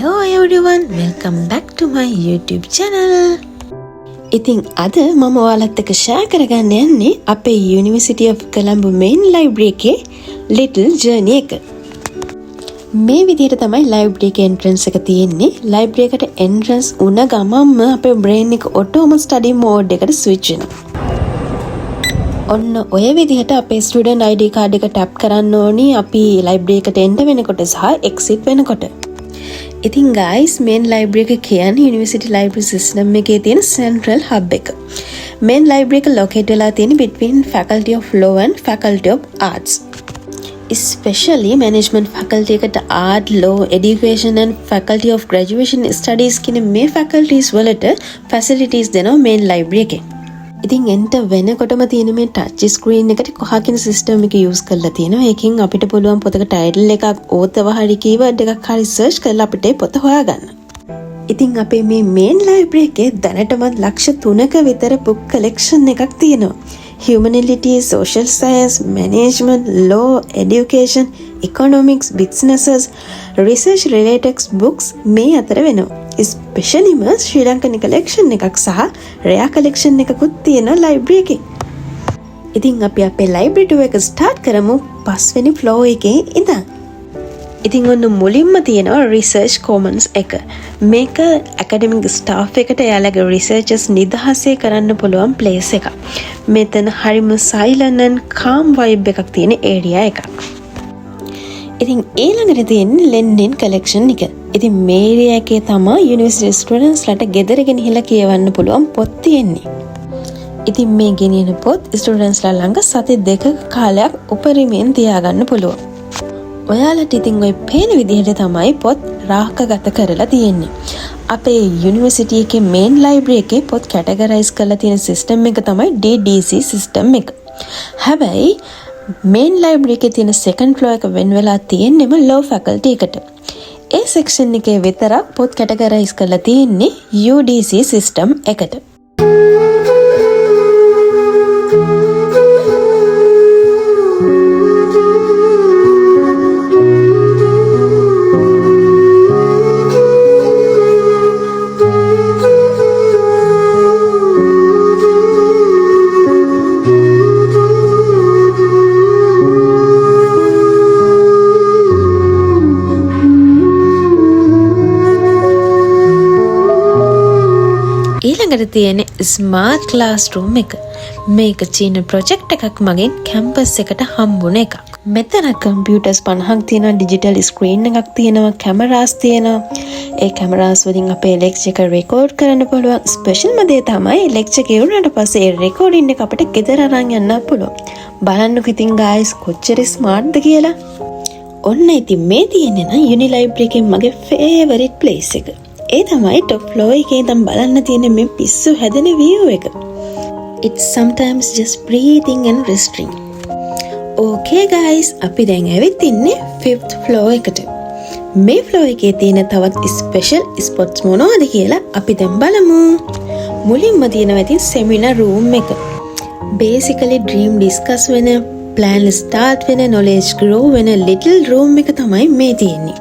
Hello everyone, welcome back to my YouTube channel. ඉතින් අද මම ඔයාලත් එක්ක ෂෙයා කරගන්න යන්නේ අපේ University of Colombo main library එකේ little journey එක. මේ විදිහට තමයි library එකේ entrance එක තියෙන්නේ. library එකට entrance උන ගමන්ම අපේ brain එක auto study mode එකට switch වෙනවා. ඔන්න ඔය විදිහට අපේ student ID card එක tap කරන්න ඕනි අපි library එකට enter වෙනකොට සහ exit වෙනකොට. ඉතින් guys main library එක කියන්නේ university library system එකේ තියෙන central hub එක. main library එක locate වෙලා තියෙන්නේ between faculty of law and faculty of arts. especially management faculty එකට art, law, education and faculty of graduation studies කියන මේ faculties වලට facilities දෙනවා main library එකේ. ඉතින් enter වෙනකොටම තියෙන මේ touch screen එකට කොහා කියන system එක use කරලා තියෙනවා. ඒකෙන් අපිට පුළුවන් පොතක title එකක්, author හරි keyword එකක් හරි search කරලා අපිට පොත හොයාගන්න. ඉතින් අපේ මේ main library එකේ දැනටමත් ලක්ෂ 3ක විතර book collection එකක් තියෙනවා. Humanities, social science, management, law, education, economics, businesses, research related books මේ අතර වෙනවා. especially Sri Lankan collection එකක් සහ rare collection එකකුත් තියෙනවා library එකේ. ඉතින් අපි අපේ library tour එක start කරමු පස්වෙනි floor එකේ ඉඳන්. ඉතින් ඔන්න මුලින්ම තියෙනවා research commons එක. මේක academic staff එකට එයාලගේ researchers නිදහසේ කරන්න පුළුවන් place එකක්. මෙතන හරිම silent and calm vibe එකක් තියෙන area එකක්. ඉතින් ඊළඟට තියෙන්නේ Lenin collection එක. ඉතින් මේ area එකේ තමයි university students ලට ගෙදර ගෙනහිලා කියවන්න පුළුවන් පොත් තියෙන්නේ. ඉතින් මේ ගෙනියන පොත් students ලා ළඟ සති 2ක කාලයක් උපරිමයෙන් තියාගන්න පුළුවන්. ඔයාලට ඉතින් ওই පේන විදිහට තමයි පොත් රාහකගත කරලා තියෙන්නේ. අපේ university එකේ main library එකේ පොත් categorize කරලා තියෙන system එක තමයි DDC system එක. හැබැයි main library එකේ තියෙන second floor එක වෙන වෙලා තියෙන්නේම law faculty එකට. ඒ section එකේ විතරක් පොත් categorize කරලා තියෙන්නේ UDC system එකට. ඊළඟට තියෙන ස්මාර්ට් ක්ලාස්රූම් එක. මේක චීන ප්‍රොජෙක්ට් එකක් මගින් කැම්පස් එකට හම්බුන එකක්. මෙතන කම්පියුටර්ස් 50ක් තියෙනවා, ඩිජිටල් ස්ක්‍රීන් එකක් තියෙනවා, කැමරාස් තියෙනවා. ඒ කැමරාස් වලින් අපේ ලෙක්චර් එක රෙකෝඩ් කරන්න පුළුවන්. ස්පෙෂල්ම දේ තමයි ලෙක්චර් එක ඉවරනට පස්සේ ඒ රෙකෝඩින් එක අපිට ගෙදර අරන් යන්න පුළුවන්. බලන්නකො ඉතින් guys කොච්චර ස්මාර්ට්ද කියලා. ඔන්න ඉතින් මේ තියෙන්නේ නම් යුනි ලයිබ්‍රරි එකේ මගේ ෆේවරිට් ප්ලේස් එක. ඒ තමයි top floor එකේ ඉඳන් බලන්න තියෙන මේ පිස්සු හැදෙන view එක. It's sometimes just breathing and resting. Okay guys, අපි දැන් ඇවිත් ඉන්නේ 5th floor එකට. මේ floor එකේ තියෙන තවත් special spots මොනවද කියලා අපි දැන් බලමු. මුලින්ම තියෙනවා ඉතින් seminar room එක. Basically dream discuss වෙන, plan start වෙන, knowledge grow වෙන little room එක තමයි මේ තියෙන්නේ.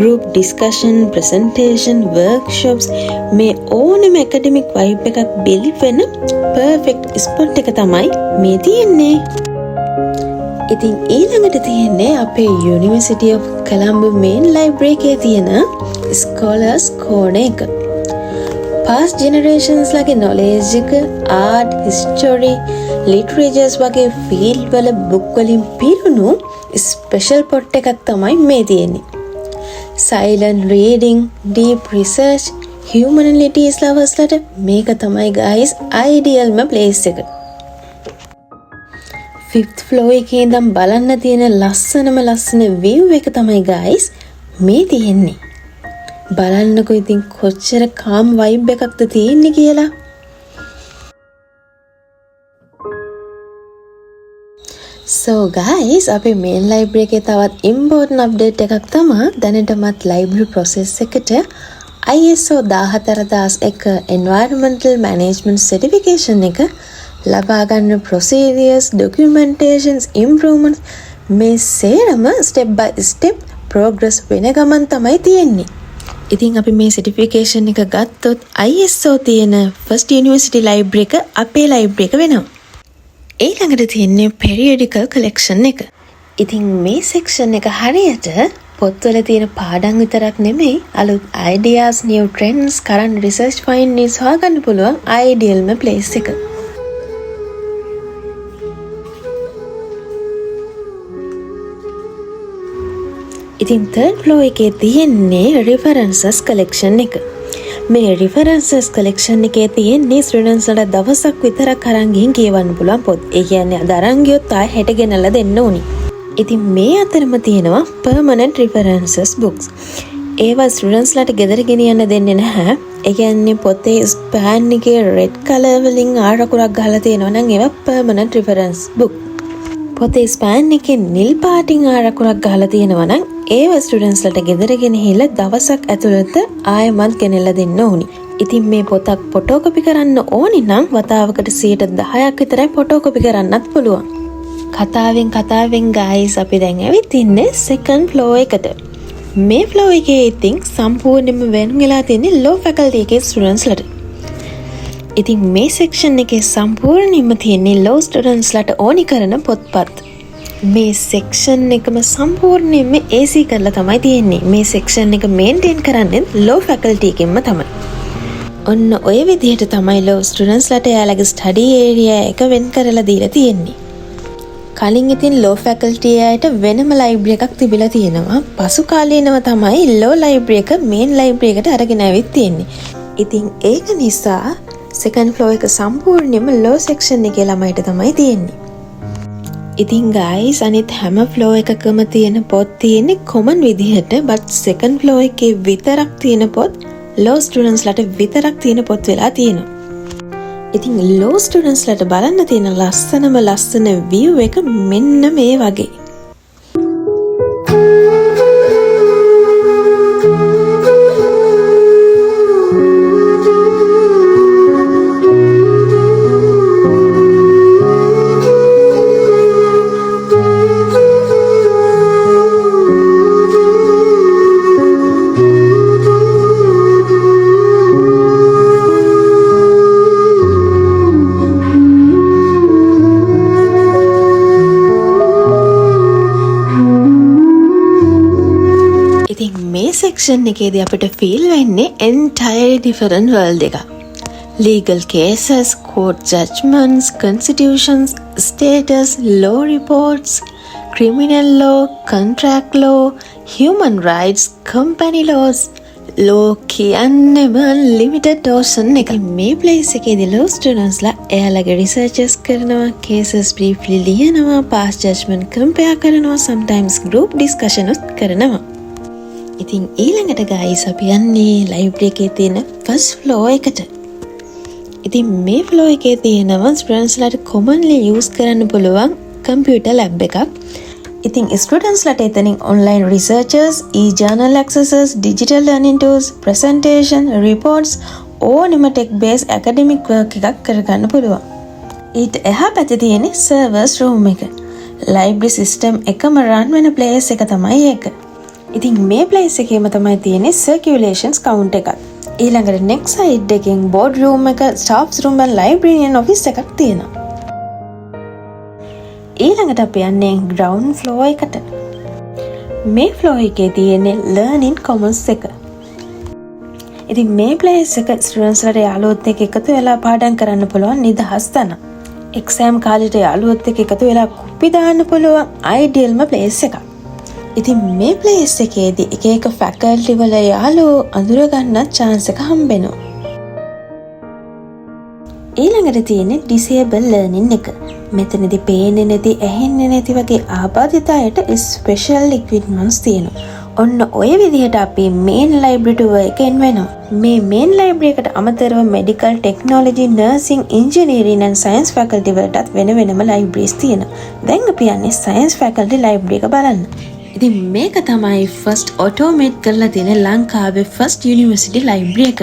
group discussion, presentation, workshops මේ ඕනම academic vibe එකක් build වෙන perfect spot එක තමයි මේ තියෙන්නේ. ඉතින් ඊළඟට තියෙන්නේ අපේ University of Colombo main library එකේ තියෙන scholars corner එක. past generations ලගේ knowledge එක, art, history, literatures වගේ field වල book වලින් පිරුණු special pot එකක් තමයි මේ තියෙන්නේ. silent reading, deep research, humanities lovers ලට මේක තමයි guys idealම place එක. 5th floor එකේ ඉඳන් බලන්න තියෙන ලස්සන view එක තමයි guys මේ තියෙන්නේ. බලන්නකො ඉතින් කොච්චර calm vibe එකක්ද තියෙන්නේ කියලා. So guys, අපේ main library එකේ තවත් important update එකක් තමයි දැනටමත් library process එකට ISO 14001 environmental management certification එක ලබා ගන්න procedures, documentations, improvements මේ සේරම step by step progress වෙන ගමන් තමයි තියෙන්නේ. ඉතින් අපි මේ සර්ටිෆිකේෂන් එක ගත්තොත් ISO තියෙන ෆස්ට් යුනිවර්සිටි ලයිබ්‍රරි එක අපේ ලයිබ්‍රරි එක වෙනවා. ඊළඟට තියෙන්නේ පෙරියඩිකල් කලෙක්ෂන් එක. ඉතින් මේ සෙක්ෂන් එක හරියට පොත්වල තියෙන පාඩම් විතරක් නෙමෙයි අලුත් ideas, new trends, current research findings හොයාගන්න පුළුවන් idealම place එක. ඉතින් third floor එකේ තියෙන්නේ references collection එක. මේ references collection එකේ තියෙන්නේ students වලට දවසක් විතරක් අරන් ගිහින් කියවන්න පුළුවන් පොත්. ඒ කියන්නේ අද අරන් ගියොත් ආයෙ හෙට ගෙනල්ලා දෙන්න ඕනි. ඉතින් මේ අතරම තියෙනවා permanent references books. ඒවා students ලට ගෙදර ගෙනියන්න දෙන්නේ නැහැ. ඒ කියන්නේ පොතේ span එකේ red color වලින් ආරකුරක් ගහලා තියෙනවා නම් ඒවා permanent reference book. පොතේ ස්පෑන් එකේ නිල් පාටින් ආරකුරක් ගහලා තියෙනවා නම් ඒව ස්ටුඩන්ට්ස් ලට ගෙදර ගෙනහිල්ලා දවසක් ඇතුළත ආයෙමත් ගෙනල්ලා දෙන්න ඕනි. ඉතින් මේ පොතක් ෆොටෝකොපි කරන්න ඕනි නම් වතාවකට 10%ක් විතරයි ෆොටෝකොපි කරන්නත් පුළුවන්. කතාවෙන් guys අපි දැන් ඇවිත් ඉන්නේ second floor එකට. මේ floor එකේ ඉතින් සම්පූර්ණයෙන්ම වෙන් වෙලා තියෙන්නේ low faculty එකේ ස්ටුඩන්ට්ස් ලට. ඉතින් මේ සෙක්ෂන් එකේ සම්පූර්ණයෙන්ම තියෙන්නේ low students ලට ඕනි කරන පොත්පත්. මේ සෙක්ෂන් එකම සම්පූර්ණයෙන්ම AC කරලා තමයි තියෙන්නේ. මේ සෙක්ෂන් එක මේන්ටේන් කරන්නේ low faculty එකෙන්ම තමයි. ඔන්න ඔය විදිහට තමයි low students ලට යාලගේ study area එක වෙන් කරලා දීලා තියෙන්නේ. කලින් ඉතින් low faculty අයට වෙනම library එකක් තිබිලා තියෙනවා. පසු කාලීනව තමයි low library එක main library එකට අරගෙන ඇවිත් තියෙන්නේ. ඉතින් ඒක නිසා second floor එක සම්පූර්ණයෙන්ම low section එකේ ළමයිට තමයි තියෙන්නේ. ඉතින් guys අනිත් හැම floor එකකම තියෙන පොත් තියෙන්නේ common විදිහට but second floor එකේ විතරක් තියෙන පොත් low students ලට විතරක් තියෙන පොත් වෙලා තියෙනවා. ඉතින් low students ලට බලන්න තියෙන ලස්සන view එක මෙන්න මේ වගේ. සෙක්ෂන් එකේදී අපිට ෆීල් වෙන්නේ entirely different world එකක්. Legal cases, court judgments, constitutions, status, law reports, criminal law, contract law, human rights, company laws, law කියන්නේම limited ocean එක. මේ place එකේදී law students ලා එයාලගේ researches කරනවා, cases briefly ලියනවා, past judgment compare කරනවා, sometimes group discussion උත් කරනවා. ඉතින් ඊළඟට guys අපි යන්නේ library එකේ තියෙන first floor එකට. ඉතින් මේ floor එකේ තියෙනවා students ලට commonly use කරන්න පුළුවන් computer lab එකක්. ඉතින් students ලට එතනින් online researches, e-journal accesses, digital learning tools, presentation, reports ඕනෙම tech based academic work එකක් කරගන්න පුළුවන්. ඊට එහා පැත්තේ තියෙන්නේ servers room එක. library system එකම run වෙන place එක තමයි ඒක. ඉතින් මේ place එකේම තමයි තියෙන්නේ circulations count එකක්. ඊළඟට next side එකෙන් board room එක, staffs room and librarian office එකක් තියෙනවා. ඊළඟට අපි යන්නේ ground floor එකට. මේ floor එකේ තියෙන්නේ learning commons එක. ඉතින් මේ place එක students ලට යාළුවොත් එක්ක එකතු වෙලා පාඩම් කරන්න පුළුවන් නිදහස් තැන. exam කාලේට යාළුවොත් එක්ක එකතු වෙලා කුප්පි දාන්න පුළුවන් idealම place එකක්. ඉතින් මේ place එකේදී එක faculty වල යාළුවෝ අඳුර ගන්නත් chance එක හම්බෙනවා. ඊළඟට තියෙන්නේ disable learning එක. මෙතනදී පේන්නේ නැති, ඇහෙන්නේ නැති වගේ ආබාධිත අයට special equipments තියෙනවා. ඔන්න ඔය විදිහට අපි main library tour එකෙන් වෙනවා. මේ main library එකට අමතරව medical, technology, nursing, engineering and science faculty වලටත් වෙනම libraries තියෙනවා. දැන් අපි යන්නේ science faculty library එක බලන්න. ඉතින් මේක තමයි first automate කරලා තියෙන ලංකාවේ first university library එක.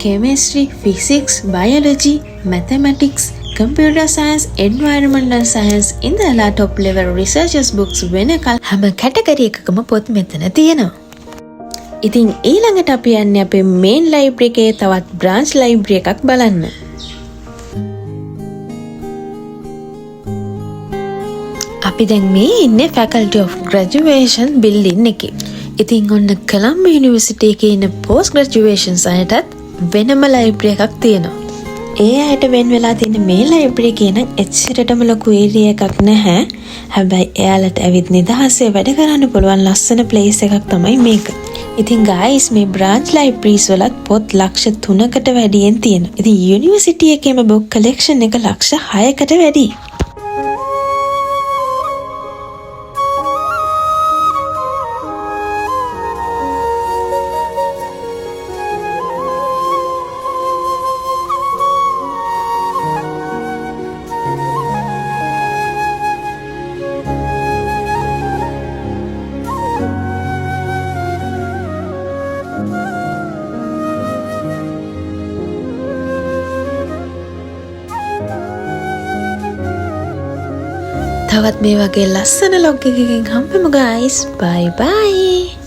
chemistry, physics, biology, mathematics, computer science, environmental science ඉඳලා top level researchers books වෙනකල් හැම category එකකම පොත් මෙතන තියෙනවා. ඉතින් ඊළඟට අපි යන්නේ අපේ මේන් ලයිබ්‍රරි එකේ තවත් බ්‍රාන්ච් ලයිබ්‍රරි එකක් බලන්න. අපි දැන් මේ ඉන්නේ Faculty of Graduation building එකේ. ඉතින් ඔන්න කොළඹ යුනිවර්සිටි එකේ ඉන්න post graduation අයටත් වෙනම ලයිබ්‍රරි එකක් තියෙනවා. ඒ අයට වෙන් වෙලා තියෙන මේ ලයිබ්‍රරි එකේ නම් එච්චරටම ලොකු ඒරියා එකක් නැහැ. හැබැයි එයාලට ඇවිත් නිදහසේ වැඩ කරන්න පුළුවන් ලස්සන ප්ලේස් එකක් තමයි මේක. ඉතින් guys මේ branch libraries වලත් පොත් ලක්ෂ 3කට වැඩියෙන් තියෙනවා. ඉතින් යුනිවර්සිටි එකේම book collection එක ලක්ෂ 6කට වැඩි. තවත් මේ වගේ ලස්සන ලොග් එකකින් හම්බෙමු guys. Bye bye.